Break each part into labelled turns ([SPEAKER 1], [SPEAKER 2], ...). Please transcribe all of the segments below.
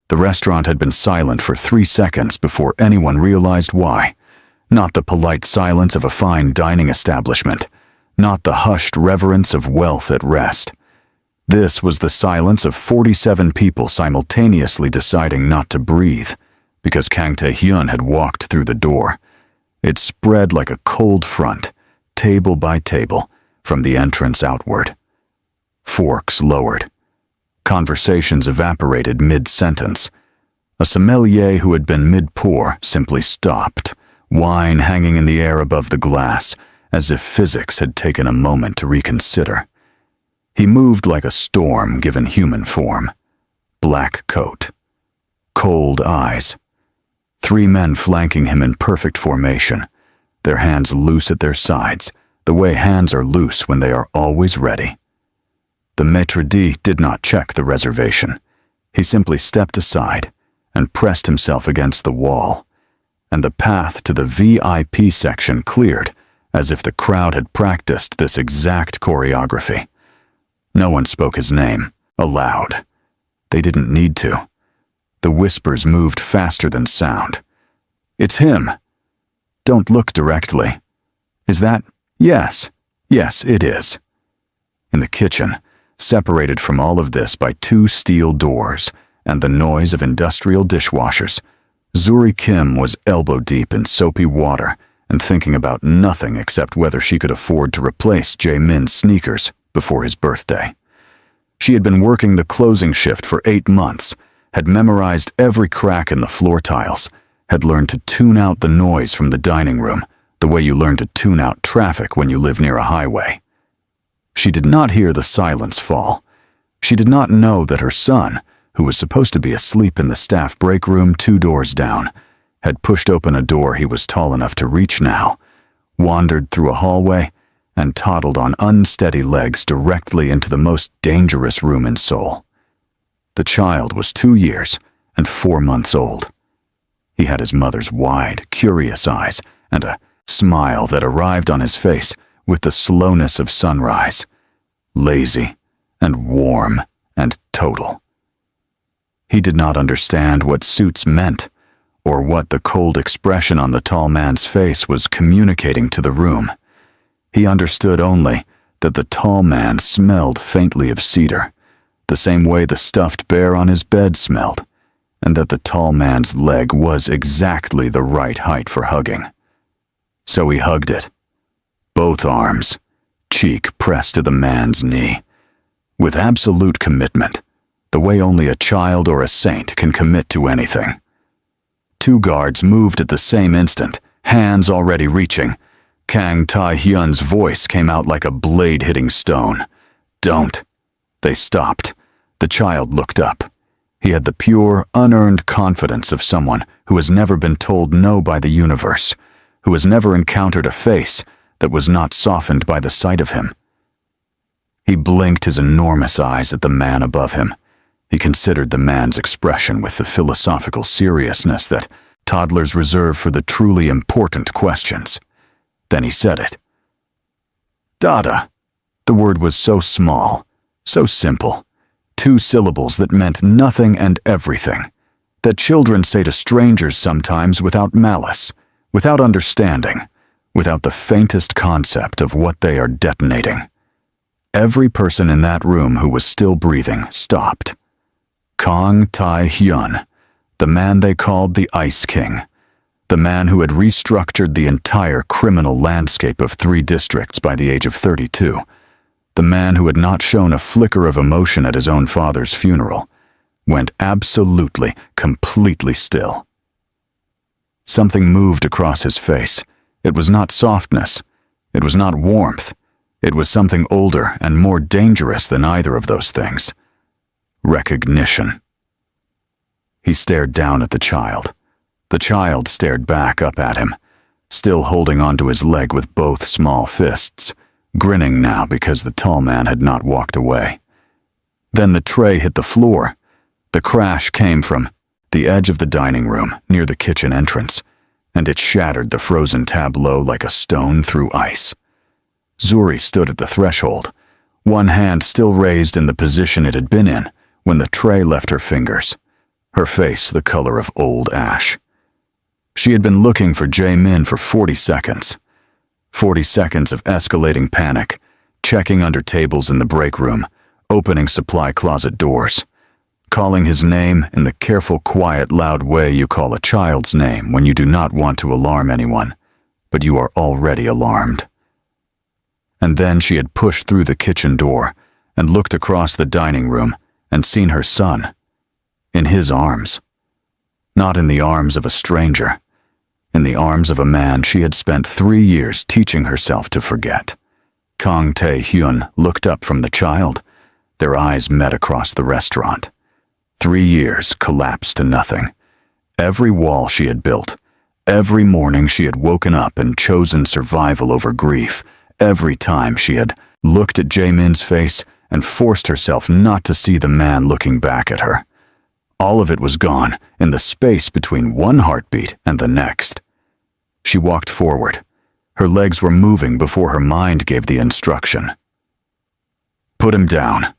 [SPEAKER 1] The restaurant had been silent for 3 seconds before anyone realized why. Not the polite silence of a fine dining establishment, not the hushed reverence of wealth at rest. This was the silence of 47 people simultaneously deciding not to breathe, because Kang Tae-hyun had walked through the door. It spread like a cold front, table by table, from the entrance outward. Forks lowered. Conversations evaporated mid-sentence. A sommelier who had been mid-pour simply stopped, wine hanging in the air above the glass, as if physics had taken a moment to reconsider. He moved like a storm given human form. Black coat. Cold eyes. 3 men flanking him in perfect formation, their hands loose at their sides, the way hands are loose when they are always ready. The maitre d' did not check the reservation. He simply stepped aside and pressed himself against the wall, and the path to the VIP section cleared as if the crowd had practiced this exact choreography. No one spoke his name, aloud. They didn't need to. The whispers moved faster than sound. "It's him. Don't look directly. Is that? Yes. Yes, it is." In the kitchen, separated from all of this by 2 steel doors and the noise of industrial dishwashers, Zuri Kim was elbow-deep in soapy water and thinking about nothing except whether she could afford to replace Jae-min's sneakers before his birthday. She had been working the closing shift for 8 months, had memorized every crack in the floor tiles, had learned to tune out the noise from the dining room, the way you learn to tune out traffic when you live near a highway. She did not hear the silence fall. She did not know that her son, who was supposed to be asleep in the staff break room 2 doors down, had pushed open a door he was tall enough to reach now, wandered through a hallway, and toddled on unsteady legs directly into the most dangerous room in Seoul. The child was 2 years and 4 months old. He had his mother's wide, curious eyes and a smile that arrived on his face with the slowness of sunrise, lazy and warm and total. He did not understand what suits meant, or what the cold expression on the tall man's face was communicating to the room. He understood only that the tall man smelled faintly of cedar, the same way the stuffed bear on his bed smelled, and that the tall man's leg was exactly the right height for hugging. So he hugged it, both arms, cheek pressed to the man's knee, with absolute commitment, the way only a child or a saint can commit to anything. 2 guards moved at the same instant, hands already reaching. Kang Tae-hyun's voice came out like a blade hitting stone. "Don't." They stopped. The child looked up. He had the pure, unearned confidence of someone who has never been told no by the universe, who has never encountered a face that was not softened by the sight of him. He blinked his enormous eyes at the man above him. He considered the man's expression with the philosophical seriousness that toddlers reserve for the truly important questions. Then he said it. Dada. The word was so small, so simple. 2 syllables that meant nothing and everything, that children say to strangers sometimes without malice, without understanding, without the faintest concept of what they are detonating. Every person in that room who was still breathing stopped. Kang Tae-hyun, the man they called the Ice King, the man who had restructured the entire criminal landscape of 3 districts by the age of 32, the man who had not shown a flicker of emotion at his own father's funeral, went absolutely, completely still. Something moved across his face. It was not softness. It was not warmth. It was something older and more dangerous than either of those things. Recognition. He stared down at the child. The child stared back up at him, still holding onto his leg with both small fists, grinning now because the tall man had not walked away. Then the tray hit the floor. The crash came from the edge of the dining room near the kitchen entrance, and it shattered the frozen tableau like a stone through ice. Zuri stood at the threshold, one hand still raised in the position it had been in when the tray left her fingers, her face the color of old ash. She had been looking for Jae-min for 40 seconds. 40 seconds of escalating panic, checking under tables in the break room, opening supply closet doors, calling his name in the careful, quiet, loud way you call a child's name when you do not want to alarm anyone, but you are already alarmed. And then she had pushed through the kitchen door and looked across the dining room and seen her son, in his arms. Not in the arms of a stranger, in the arms of a man she had spent 3 years teaching herself to forget. Kang Tae-hyun looked up from the child. Their eyes met across the restaurant. 3 years collapsed to nothing. Every wall she had built, every morning she had woken up and chosen survival over grief, every time she had looked at Jae-min's face and forced herself not to see the man looking back at her. All of it was gone in the space between one heartbeat and the next. She walked forward. Her legs were moving before her mind gave the instruction. Put him down.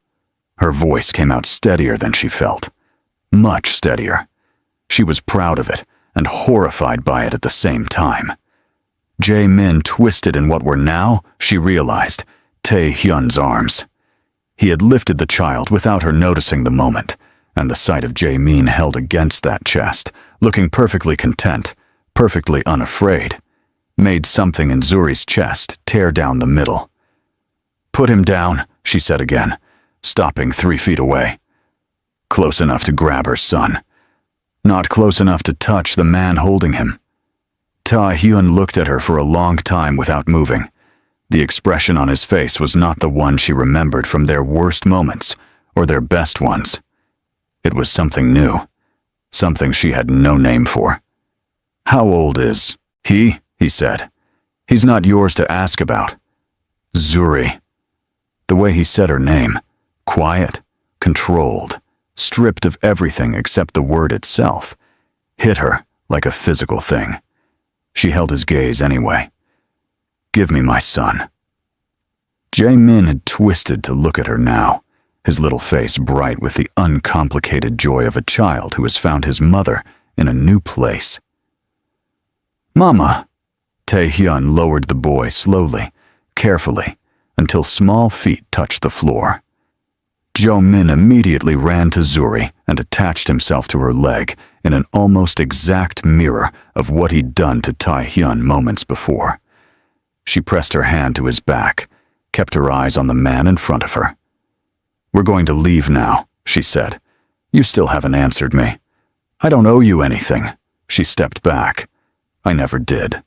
[SPEAKER 1] Her voice came out steadier than she felt. Much steadier. She was proud of it and horrified by it at the same time. Jae-min twisted in what were now, she realized, Tae-hyun's arms. He had lifted the child without her noticing the moment, and the sight of Jae-min held against that chest, looking perfectly content, perfectly unafraid, made something in Zuri's chest tear down the middle. Put him down, she said again, stopping 3 feet away. Close enough to grab her son. Not close enough to touch the man holding him. Tae-hyun looked at her for a long time without moving. The expression on his face was not the one she remembered from their worst moments or their best ones. It was something new, something she had no name for. How old is he? He said. He's not yours to ask about. Zuri. The way he said her name, quiet, controlled, stripped of everything except the word itself, hit her like a physical thing. She held his gaze anyway. Give me my son. Jae-min had twisted to look at her now, his little face bright with the uncomplicated joy of a child who has found his mother in a new place. Mama! Tae-hyun lowered the boy slowly, carefully, until small feet touched the floor. Jo-min immediately ran to Zuri and attached himself to her leg in an almost exact mirror of what he'd done to Tae-hyun moments before. She pressed her hand to his back, kept her eyes on the man in front of her. We're going to leave now, she said. You still haven't answered me. I don't owe you anything. She stepped back. I never did.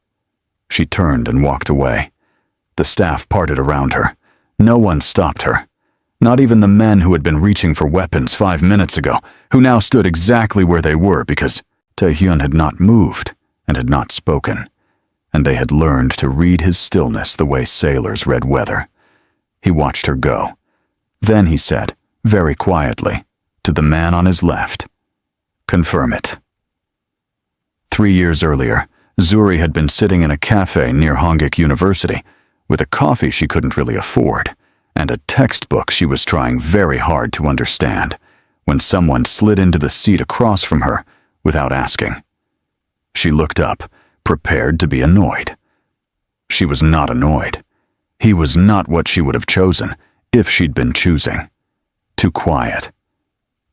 [SPEAKER 1] She turned and walked away. The staff parted around her. No one stopped her. Not even the men who had been reaching for weapons 5 minutes ago, who now stood exactly where they were because Tae-hyun had not moved and had not spoken, and they had learned to read his stillness the way sailors read weather. He watched her go. Then he said, very quietly, to the man on his left, confirm it. 3 years earlier, Zuri had been sitting in a cafe near Hongik University with a coffee she couldn't really afford and a textbook she was trying very hard to understand when someone slid into the seat across from her without asking. She looked up, prepared to be annoyed. She was not annoyed. He was not what she would have chosen if she'd been choosing. Too quiet.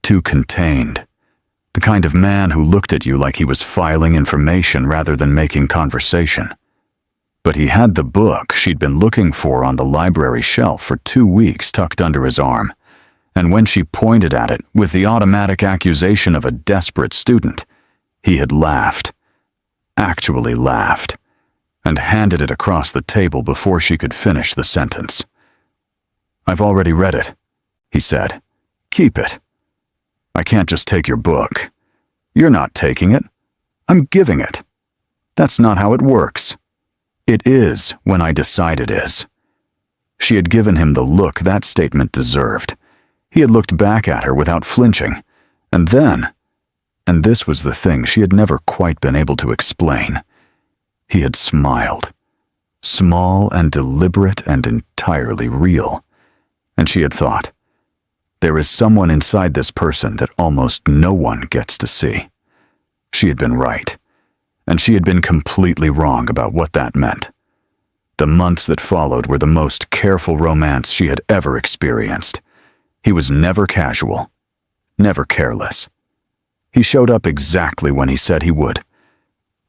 [SPEAKER 1] Too contained. The kind of man who looked at you like he was filing information rather than making conversation. But he had the book she'd been looking for on the library shelf for 2 weeks tucked under his arm, and when she pointed at it with the automatic accusation of a desperate student, he had laughed. Actually laughed, and handed it across the table before she could finish the sentence. I've already read it, he said. Keep it. I can't just take your book. You're not taking it. I'm giving it. That's not how it works. It is when I decide it is. She had given him the look that statement deserved. He had looked back at her without flinching, and then, and this was the thing she had never quite been able to explain, he had smiled. Small and deliberate and entirely real. And she had thought, There is someone inside this person that almost no one gets to see. She had been right, and she had been completely wrong about what that meant. The months that followed were the most careful romance she had ever experienced. He was never casual, never careless. He showed up exactly when he said he would.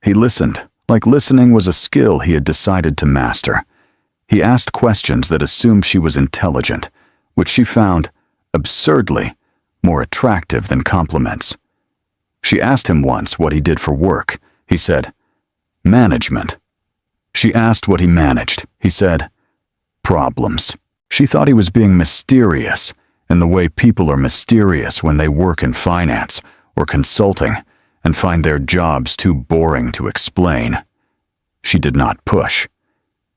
[SPEAKER 1] He listened, like listening was a skill he had decided to master. He asked questions that assumed she was intelligent, which she found, absurdly, more attractive than compliments. She asked him once what he did for work. He said, "Management." She asked what he managed. He said, "Problems." She thought he was being mysterious, in the way people are mysterious when they work in finance or consulting and find their jobs too boring to explain. She did not push.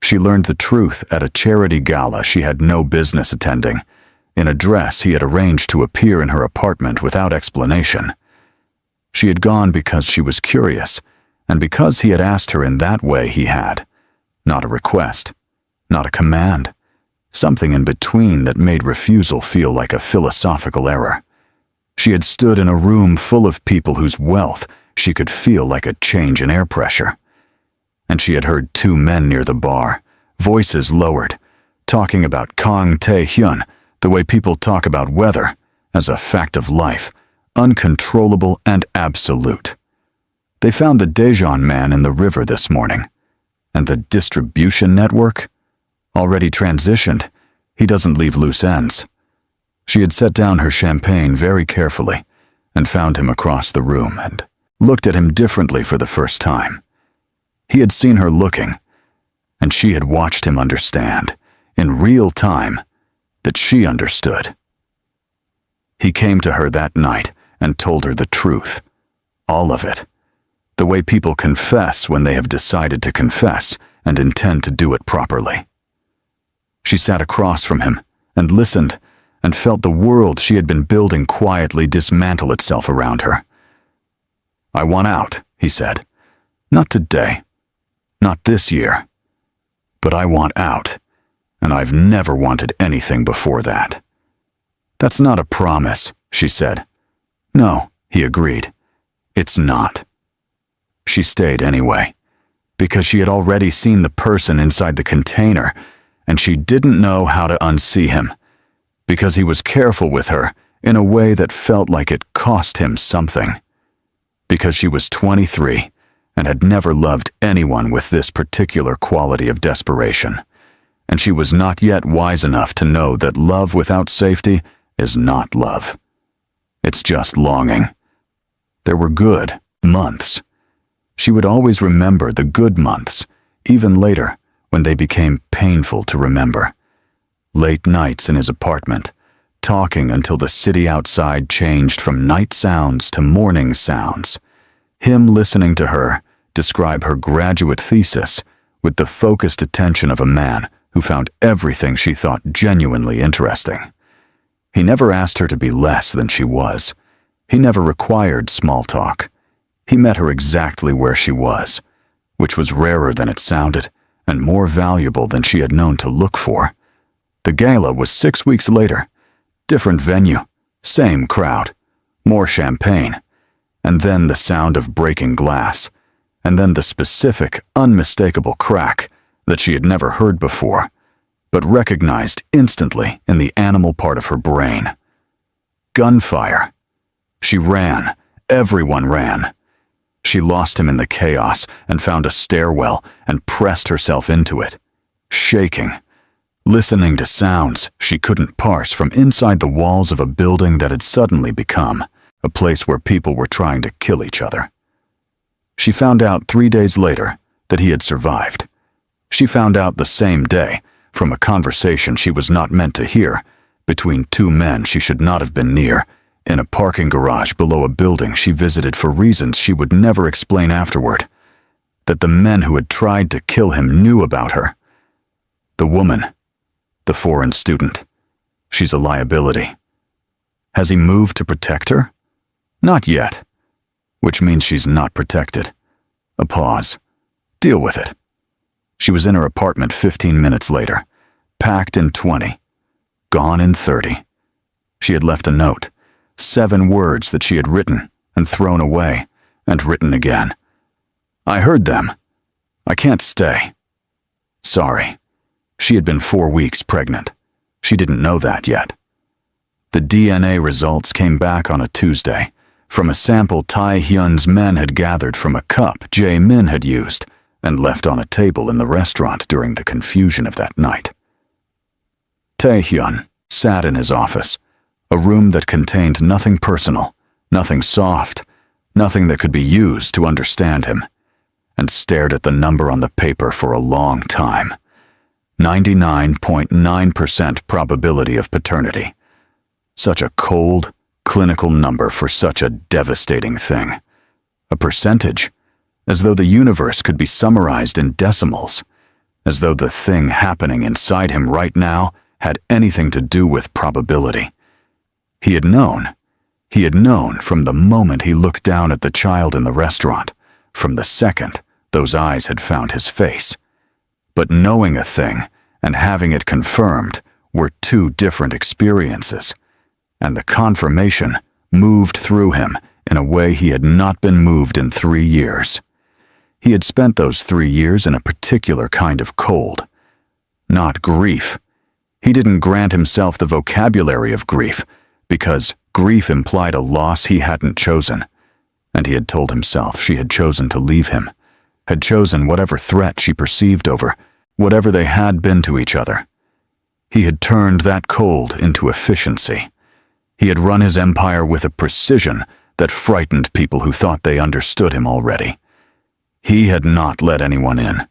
[SPEAKER 1] She learned the truth at a charity gala she had no business attending, in a dress he had arranged to appear in her apartment without explanation. She had gone because she was curious, and because he had asked her in that way he had. Not a request, not a command, something in between that made refusal feel like a philosophical error. She had stood in a room full of people whose wealth she could feel like a change in air pressure. And she had heard two men near the bar, voices lowered, talking about Kang Tae-hyun, the way people talk about weather, as a fact of life, uncontrollable and absolute. They found the Daejeon man in the river this morning. And the distribution network? Already transitioned, he doesn't leave loose ends. She had set down her champagne very carefully and found him across the room and looked at him differently for the first time. He had seen her looking, and she had watched him understand, in real time, that she understood. He came to her that night and told her the truth. All of it. The way people confess when they have decided to confess and intend to do it properly. She sat across from him and listened and felt the world she had been building quietly dismantle itself around her. "I want out," he said. "Not today. Not this year. But I want out, and I've never wanted anything before that." "That's not a promise," she said. "No," he agreed. "It's not." She stayed anyway, because she had already seen the person inside the container, and she didn't know how to unsee him, because he was careful with her in a way that felt like it cost him something. Because she was 23 and had never loved anyone with this particular quality of desperation, and she was not yet wise enough to know that love without safety is not love. It's just longing. There were good months. She would always remember the good months, even later, when they became painful to remember. Late nights in his apartment, talking until the city outside changed from night sounds to morning sounds. Him listening to her describe her graduate thesis with the focused attention of a man who found everything she thought genuinely interesting. He never asked her to be less than she was. He never required small talk. He met her exactly where she was, which was rarer than it sounded and more valuable than she had known to look for. The gala was 6 weeks later. Different venue, same crowd, more champagne, and then the sound of breaking glass, and then the specific, unmistakable crack that she had never heard before, but recognized instantly in the animal part of her brain. Gunfire. She ran. Everyone ran. She lost him in the chaos and found a stairwell and pressed herself into it, shaking, listening to sounds she couldn't parse from inside the walls of a building that had suddenly become a place where people were trying to kill each other. She found out 3 days later that he had survived. She found out the same day from a conversation she was not meant to hear between two men she should not have been near, in a parking garage below a building she visited for reasons she would never explain afterward, that the men who had tried to kill him knew about her. The woman, the foreign student, she's a liability. Has he moved to protect her? Not yet, which means she's not protected. A pause. Deal with it. She was in her apartment 15 minutes later, packed in 20, gone in 30. She had left a note, 7 words that she had written and thrown away and written again. I heard them. I can't stay. Sorry. She had been 4 weeks pregnant. She didn't know that yet. The DNA results came back on a Tuesday from a sample Tae-hyun's men had gathered from a cup Jae-min had used and left on a table in the restaurant during the confusion of that night. Tae-hyun sat in his office, a room that contained nothing personal, nothing soft, nothing that could be used to understand him, and stared at the number on the paper for a long time. 99.9% probability of paternity. Such a cold, clinical number for such a devastating thing. A percentage, as though the universe could be summarized in decimals, as though the thing happening inside him right now had anything to do with probability. He had known from the moment he looked down at the child in the restaurant, from the second those eyes had found his face. But knowing a thing and having it confirmed were 2 different experiences, and the confirmation moved through him in a way he had not been moved in 3 years. He had spent those 3 years in a particular kind of cold. Not grief. He didn't grant himself the vocabulary of grief, because grief implied a loss he hadn't chosen, and he had told himself she had chosen to leave him, had chosen whatever threat she perceived over, whatever they had been to each other. He had turned that cold into efficiency. He had run his empire with a precision that frightened people who thought they understood him already. He had not let anyone in.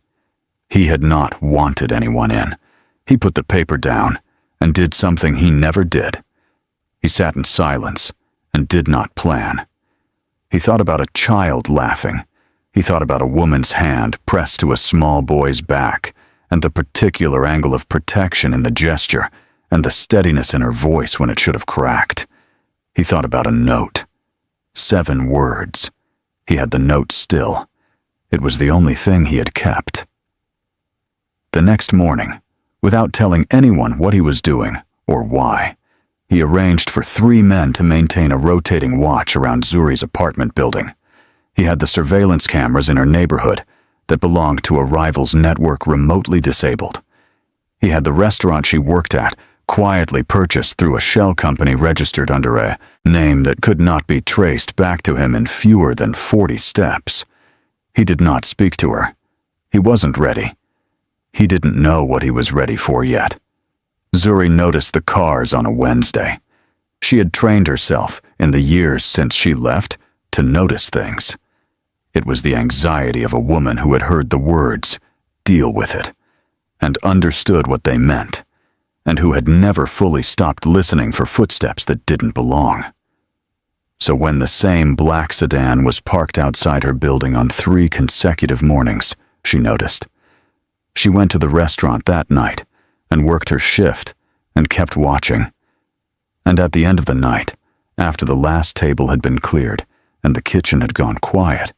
[SPEAKER 1] He had not wanted anyone in. He put the paper down and did something he never did. He sat in silence and did not plan. He thought about a child laughing. He thought about a woman's hand pressed to a small boy's back, and the particular angle of protection in the gesture, and the steadiness in her voice when it should have cracked. He thought about a note. 7 words. He had the note still. It was the only thing he had kept. The next morning, without telling anyone what he was doing or why, he arranged for 3 men to maintain a rotating watch around Zuri's apartment building. He had the surveillance cameras in her neighborhood that belonged to a rival's network remotely disabled. He had the restaurant she worked at quietly purchased through a shell company registered under a name that could not be traced back to him in fewer than 40 steps. He did not speak to her. He wasn't ready. He didn't know what he was ready for yet. Zuri noticed the cars on a Wednesday. She had trained herself in the years since she left to notice things. It was the anxiety of a woman who had heard the words, "Deal with it," and understood what they meant, and who had never fully stopped listening for footsteps that didn't belong. So when the same black sedan was parked outside her building on 3 consecutive mornings, she noticed. She went to the restaurant that night and worked her shift and kept watching. And at the end of the night, after the last table had been cleared and the kitchen had gone quiet,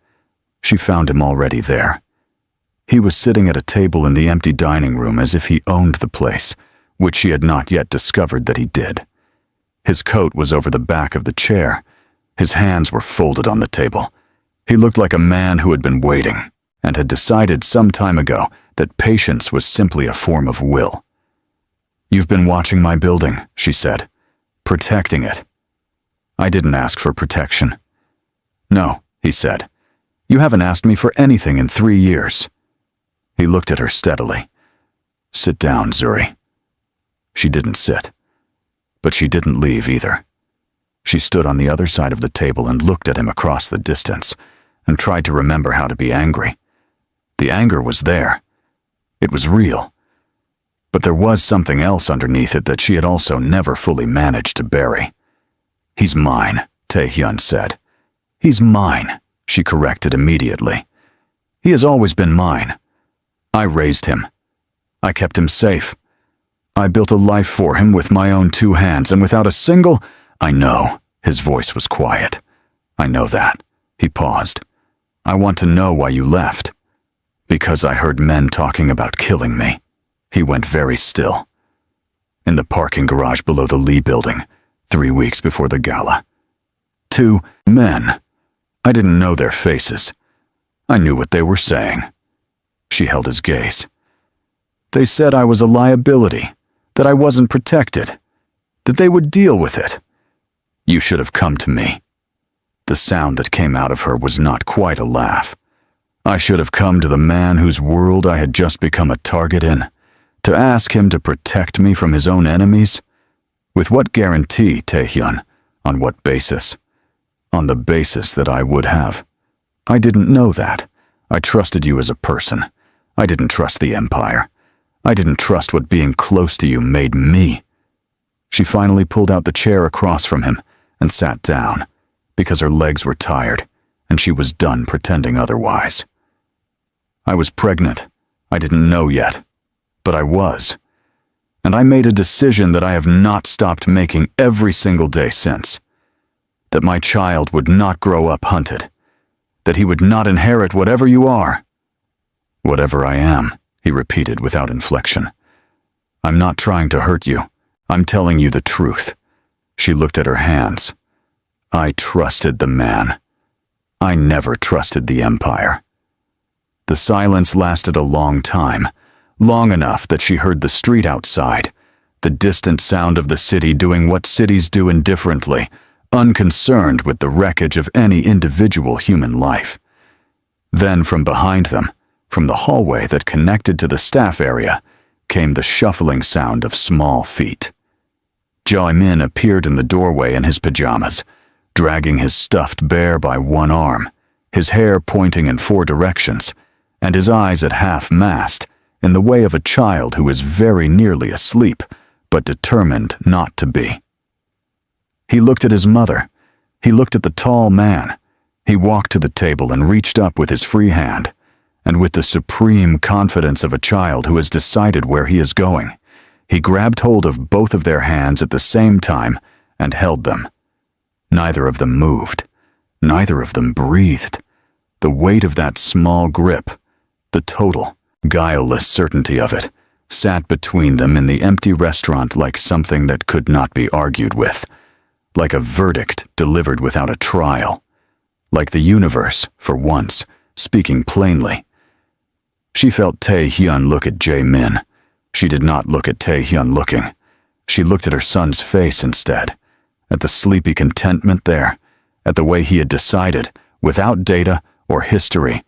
[SPEAKER 1] she found him already there. He was sitting at a table in the empty dining room as if he owned the place, which she had not yet discovered that he did. His coat was over the back of the chair. His hands were folded on the table. He looked like a man who had been waiting and had decided some time ago that patience was simply a form of will. "You've been watching my building," she said, "protecting it." "I didn't ask for protection." "No," he said. "You haven't asked me for anything in 3 years." He looked at her steadily. "Sit down, Zuri." She didn't sit, but she didn't leave either. She stood on the other side of the table and looked at him across the distance and tried to remember how to be angry. The anger was there. It was real. But there was something else underneath it that she had also never fully managed to bury. "He's mine," Tae-hyun said. "He's mine," she corrected immediately. "He has always been mine. I raised him. I kept him safe. I built a life for him with my own 2 hands, and without a single—" "I know." His voice was quiet. "I know that." He paused. "I want to know why you left." "Because I heard men talking about killing me." He went very still. "In the parking garage below the Lee building, 3 weeks before the gala. 2 men. I didn't know their faces. I knew what they were saying. She held his gaze. They said I was a liability, that I wasn't protected, that they would deal with it. You should have come to me. The sound that came out of her was not quite a laugh. I should have come to the man whose world I had just become a target in, to ask him to protect me from his own enemies. With what guarantee, Taehyun? On what basis? On the basis that I would have. I didn't know that. I trusted you as a person. I didn't trust the Empire. I didn't trust what being close to you made me. She finally pulled out the chair across from him and sat down, because her legs were tired, and she was done pretending otherwise. I was pregnant. I didn't know yet, but I was. And I made a decision that I have not stopped making every single day since. That my child would not grow up hunted. That he would not inherit whatever you are. Whatever I am, he repeated without inflection. I'm not trying to hurt you. I'm telling you the truth. She looked at her hands. I trusted the man. I never trusted the Empire. The silence lasted a long time, long enough that she heard the street outside, the distant sound of the city doing what cities do indifferently, unconcerned with the wreckage of any individual human life. Then from behind them, from the hallway that connected to the staff area, came the shuffling sound of small feet. Jae-min appeared in the doorway in his pajamas, dragging his stuffed bear by one arm, his hair pointing in 4 directions, and his eyes at half-mast, in the way of a child who is very nearly asleep, but determined not to be. He looked at his mother. He looked at the tall man. He walked to the table and reached up with his free hand, and with the supreme confidence of a child who has decided where he is going, he grabbed hold of both of their hands at the same time and held them. Neither of them moved. Neither of them breathed. The weight of that small grip, the total, guileless certainty of it, sat between them in the empty restaurant like something that could not be argued with, like a verdict delivered without a trial, like the universe, for once, speaking plainly. She felt Tae-hyun look at Jae-min. She did not look at Tae-hyun looking. She looked at her son's face instead, at the sleepy contentment there, at the way he had decided, without data or history,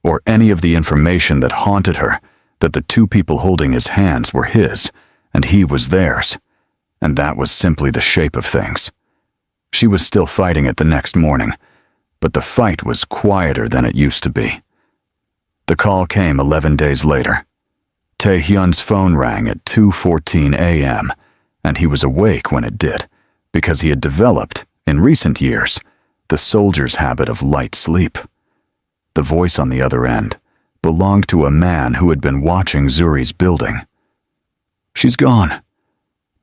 [SPEAKER 1] or any of the information that haunted her, that the 2 people holding his hands were his, and he was theirs, and that was simply the shape of things. She was still fighting it the next morning, but the fight was quieter than it used to be. The call came 11 days later. Tae-hyun's phone rang at 2:14 a.m., and he was awake when it did, because he had developed, in recent years, the soldier's habit of light sleep. The voice on the other end belonged to a man who had been watching Zuri's building. She's gone.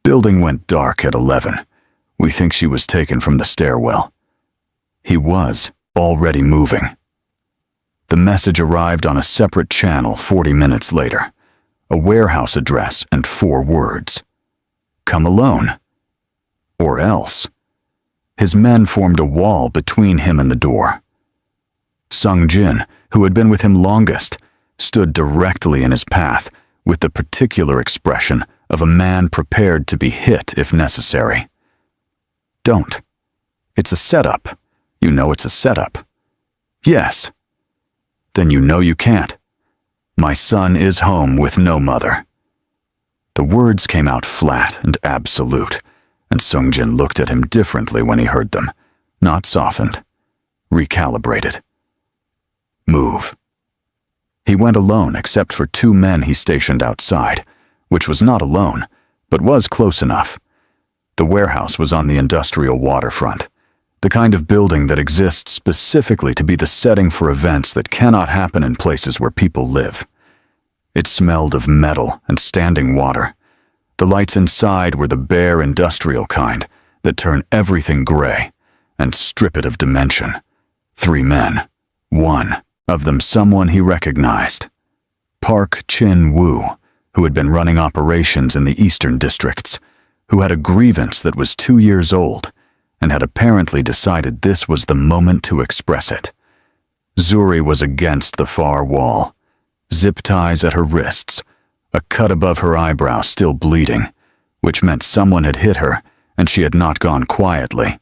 [SPEAKER 1] Building went dark at 11. We think she was taken from the stairwell. He was already moving. The message arrived on a separate channel 40 minutes later. A warehouse address and 4 words. Come alone. Or else. His men formed a wall between him and the door. Sung-jin, who had been with him longest, stood directly in his path with the particular expression of a man prepared to be hit if necessary. Don't. It's a setup. You know it's a setup. Yes. Then you know you can't. My son is home with no mother. The words came out flat and absolute, and Sung-jin looked at him differently when he heard them, not softened, recalibrated. Move. He went alone except for 2 men he stationed outside, which was not alone, but was close enough. The warehouse was on the industrial waterfront, the kind of building that exists specifically to be the setting for events that cannot happen in places where people live. It smelled of metal and standing water. The lights inside were the bare industrial kind that turn everything gray and strip it of dimension. 3 men. 1 of them someone he recognized. Park Chin-woo, who had been running operations in the eastern districts, who had a grievance that was 2 years old and had apparently decided this was the moment to express it. Zuri was against the far wall, zip ties at her wrists, a cut above her eyebrow still bleeding, which meant someone had hit her and she had not gone quietly,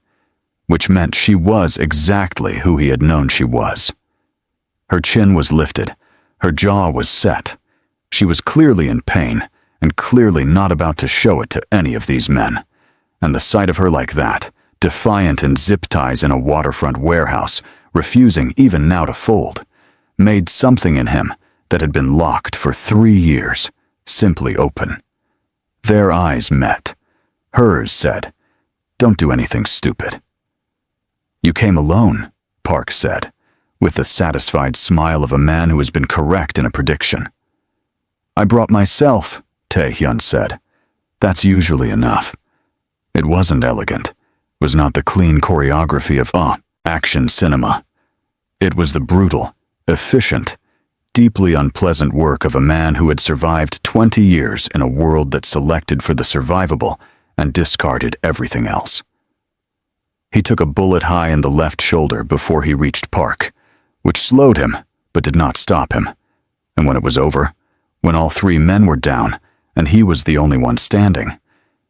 [SPEAKER 1] which meant she was exactly who he had known she was. Her chin was lifted, her jaw was set. She was clearly in pain and clearly not about to show it to any of these men, and the sight of her like that, defiant in zip ties in a waterfront warehouse, refusing even now to fold, made something in him that had been locked for 3 years simply open. Their eyes met. Hers said, "Don't do anything stupid." "You came alone," Park said, with the satisfied smile of a man who has been correct in a prediction. "I brought myself," Tae-hyun said. "That's usually enough." It wasn't elegant, was not the clean choreography of action cinema. It was the brutal, efficient, deeply unpleasant work of a man who had survived 20 years in a world that selected for the survivable and discarded everything else. He took a bullet high in the left shoulder before he reached Park, which slowed him but did not stop him. And when it was over, when all 3 men were down and he was the only one standing,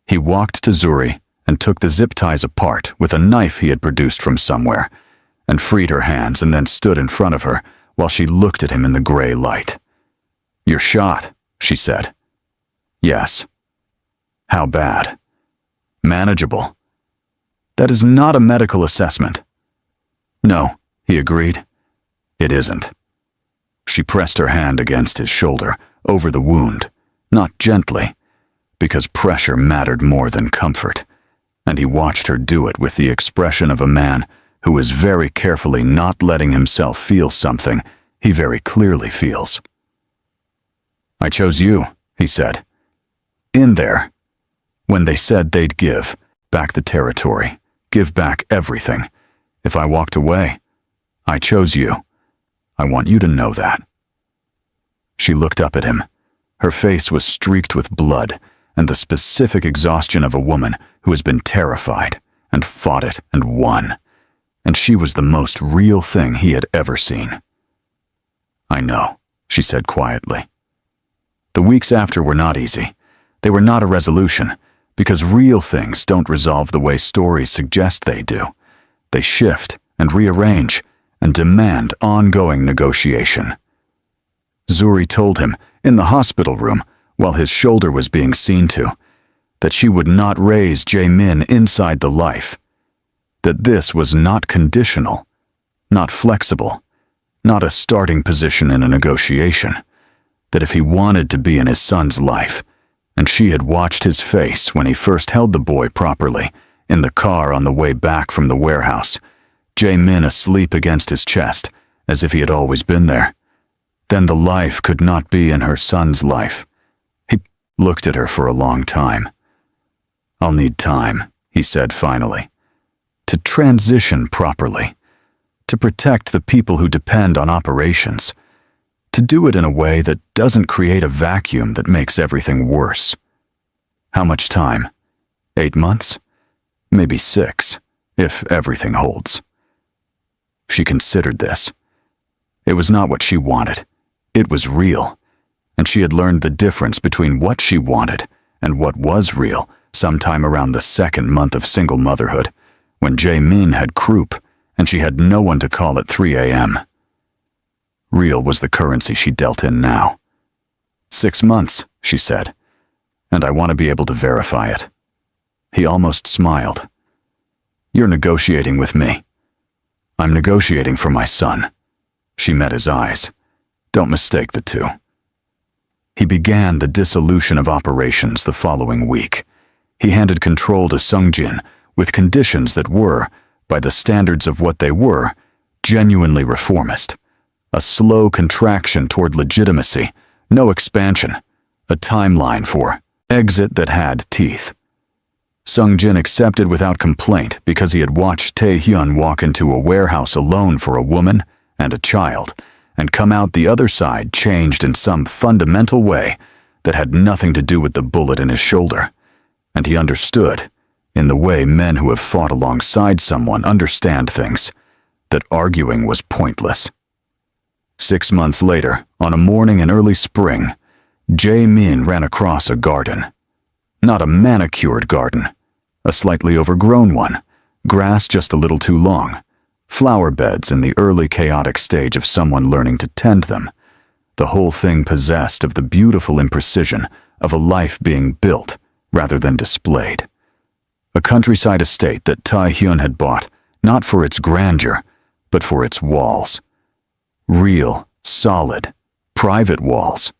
[SPEAKER 1] he walked to Zuri and took the zip ties apart with a knife he had produced from somewhere, and freed her hands and then stood in front of her while she looked at him in the gray light. "You're shot," she said. "Yes." "How bad?" "Manageable." "That is not a medical assessment." "No," he agreed. "It isn't." She pressed her hand against his shoulder, over the wound, not gently, because pressure mattered more than comfort, and he watched her do it with the expression of a man who is very carefully not letting himself feel something he very clearly feels. "I chose you," he said. "In there. When they said they'd give back the territory, give back everything. If I walked away, I chose you. I want you to know that." She looked up at him. Her face was streaked with blood and the specific exhaustion of a woman who has been terrified and fought it and won. And she was the most real thing he had ever seen. "I know," she said quietly. The weeks after were not easy. They were not a resolution, because real things don't resolve the way stories suggest they do. They shift and rearrange and demand ongoing negotiation. Zuri told him, in the hospital room, while his shoulder was being seen to, that she would not raise Jae-min inside the life, that this was not conditional, not flexible, not a starting position in a negotiation, that if he wanted to be in his son's life, and she had watched his face when he first held the boy properly, in the car on the way back from the warehouse, Jae-min asleep against his chest, as if he had always been there, then the life could not be in her son's life. He looked at her for a long time. "I'll need time," he said finally, "to transition properly, to protect the people who depend on operations, to do it in a way that doesn't create a vacuum that makes everything worse." "How much time? 8 months? Maybe 6, if everything holds." She considered this. It was not what she wanted. It was real, and she had learned the difference between what she wanted and what was real sometime around the 2nd month of single motherhood, when Jae-min had croup and she had no one to call at 3 a.m. Real was the currency she dealt in now. 6 months, she said, and I want to be able to verify it. He almost smiled. "You're negotiating with me." "I'm negotiating for my son." She met his eyes. Don't mistake the two. He began the dissolution of operations the following week. He handed control to Sungjin with conditions that were, by the standards of what they were, genuinely reformist. A slow contraction toward legitimacy, no expansion, a timeline for exit that had teeth. Sungjin accepted without complaint because he had watched Tae-hyun walk into a warehouse alone for a woman and a child, and come out the other side changed in some fundamental way that had nothing to do with the bullet in his shoulder. and he understood, in the way men who have fought alongside someone understand things, that arguing was pointless. 6 months later, on a morning in early spring, Jae-min ran across a garden. Not a manicured garden, a slightly overgrown one, grass just a little too long, flower beds in the early chaotic stage of someone learning to tend them, the whole thing possessed of the beautiful imprecision of a life being built rather than displayed. A countryside estate that Tae-hyun had bought, not for its grandeur, but for its walls. Real, solid, private walls,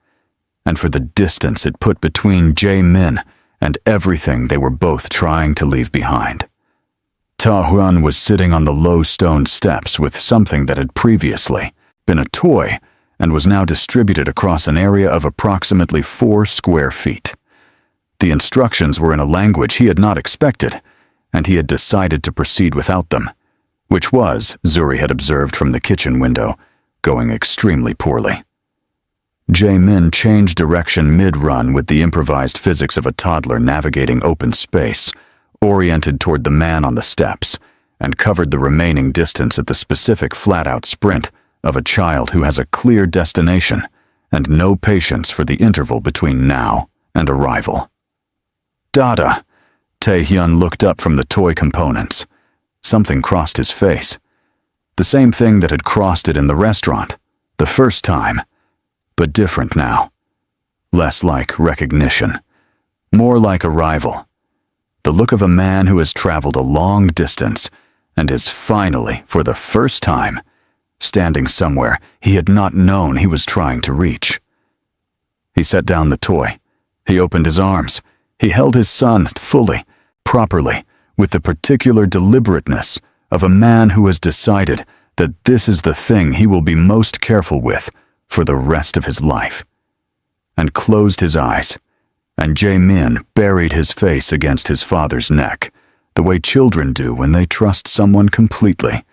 [SPEAKER 1] and for the distance it put between Jae-min and everything they were both trying to leave behind. Ta-hyun was sitting on the low stone steps with something that had previously been a toy and was now distributed across an area of approximately 4 square feet. The instructions were in a language he had not expected, and he had decided to proceed without them, which was, Zuri had observed from the kitchen window, going extremely poorly. Jae-min changed direction mid-run with the improvised physics of a toddler navigating open space, oriented toward the man on the steps, and covered the remaining distance at the specific flat-out sprint of a child who has a clear destination and no patience for the interval between now and arrival. Dada! Tae-hyun looked up from the toy components. Something crossed his face. The same thing that had crossed it in the restaurant, the first time, but different now. Less like recognition, more like arrival. The look of a man who has traveled a long distance and is finally, for the first time, standing somewhere he had not known he was trying to reach. He set down the toy. He opened his arms. He held his son fully, properly, with the particular deliberateness of a man who has decided that this is the thing he will be most careful with for the rest of his life, and closed his eyes, and Jae-min buried his face against his father's neck, the way children do when they trust someone completely,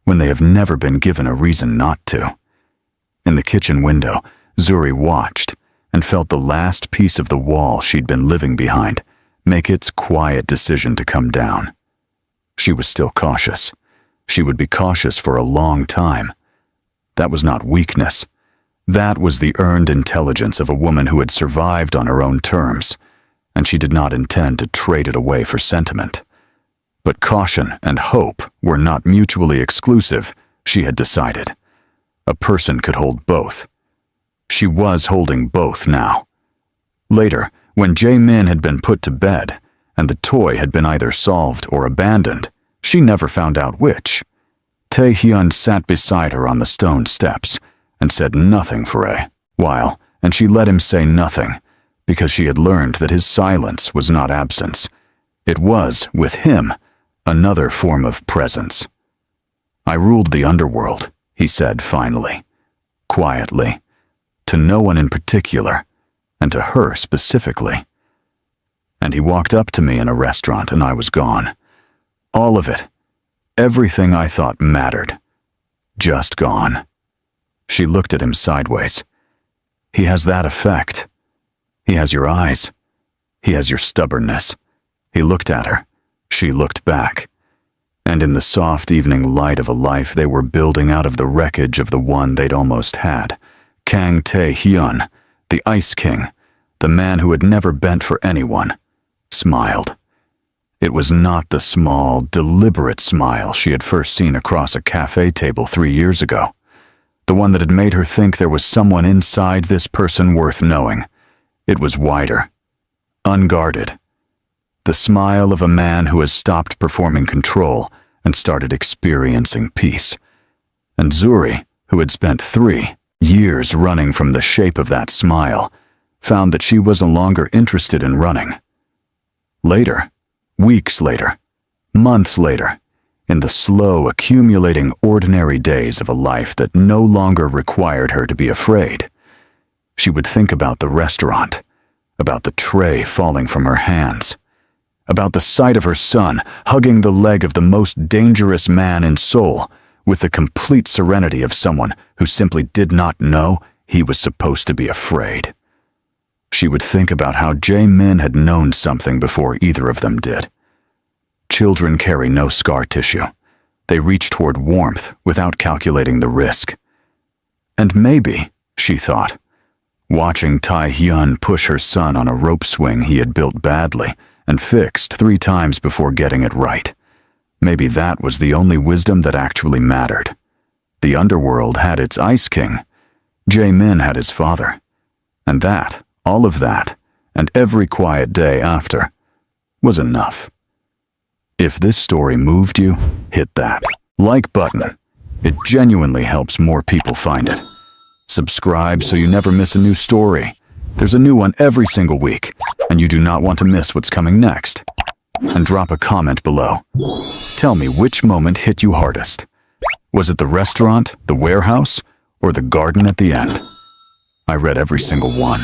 [SPEAKER 1] when they have never been given a reason not to. In the kitchen window, Zuri watched and felt the last piece of the wall she'd been living behind make its quiet decision to come down. She was still cautious. She would be cautious for a long time. That was not weakness. That was the earned intelligence of a woman who had survived on her own terms, and she did not intend to trade it away for sentiment. But caution and hope were not mutually exclusive, she had decided. A person could hold both. She was holding both now. Later, when Jae-min had been put to bed, and the toy had been either solved or abandoned, she never found out which. Tae-hyun sat beside her on the stone steps and said nothing for a while, and she let him say nothing, because she had learned that his silence was not absence. It was, with him, another form of presence. "I ruled the underworld," he said finally, quietly, to no one in particular, and to her specifically. And he walked up to me in a restaurant and I was gone. All of it. Everything I thought mattered. Just gone. She looked at him sideways. He has that effect. He has your eyes. He has your stubbornness. He looked at her. She looked back. And in the soft evening light of a life they were building out of the wreckage of the one they'd almost had, Kang Tae-hyun, the Ice King, the man who had never bent for anyone, smiled. It was not the small, deliberate smile she had first seen across a cafe table 3 years ago, the one that had made her think there was someone inside this person worth knowing. It was wider, unguarded. The smile of a man who has stopped performing control and started experiencing peace. And Zuri, who had spent 3 years running from the shape of that smile, found that she was no longer interested in running. Later, weeks later, months later, in the slow, accumulating ordinary days of a life that no longer required her to be afraid, she would think about the restaurant, about the tray falling from her hands, about the sight of her son hugging the leg of the most dangerous man in Seoul with the complete serenity of someone who simply did not know he was supposed to be afraid. She would think about how Jae-min had known something before either of them did. Children carry no scar tissue. They reach toward warmth without calculating the risk. And maybe, she thought, watching Tae-hyun push her son on a rope swing he had built badly and fixed 3 times before getting it right, maybe that was the only wisdom that actually mattered. The underworld had its Ice King. Jae-min had his father. And that, all of that, and every quiet day after, was enough. If this story moved you, hit that like button. It genuinely helps more people find it. Subscribe so you never miss a new story. There's a new one every single week, and you do not want to miss what's coming next. And drop a comment below. Tell me which moment hit you hardest. Was it the restaurant, the warehouse, or the garden at the end? I read every single one.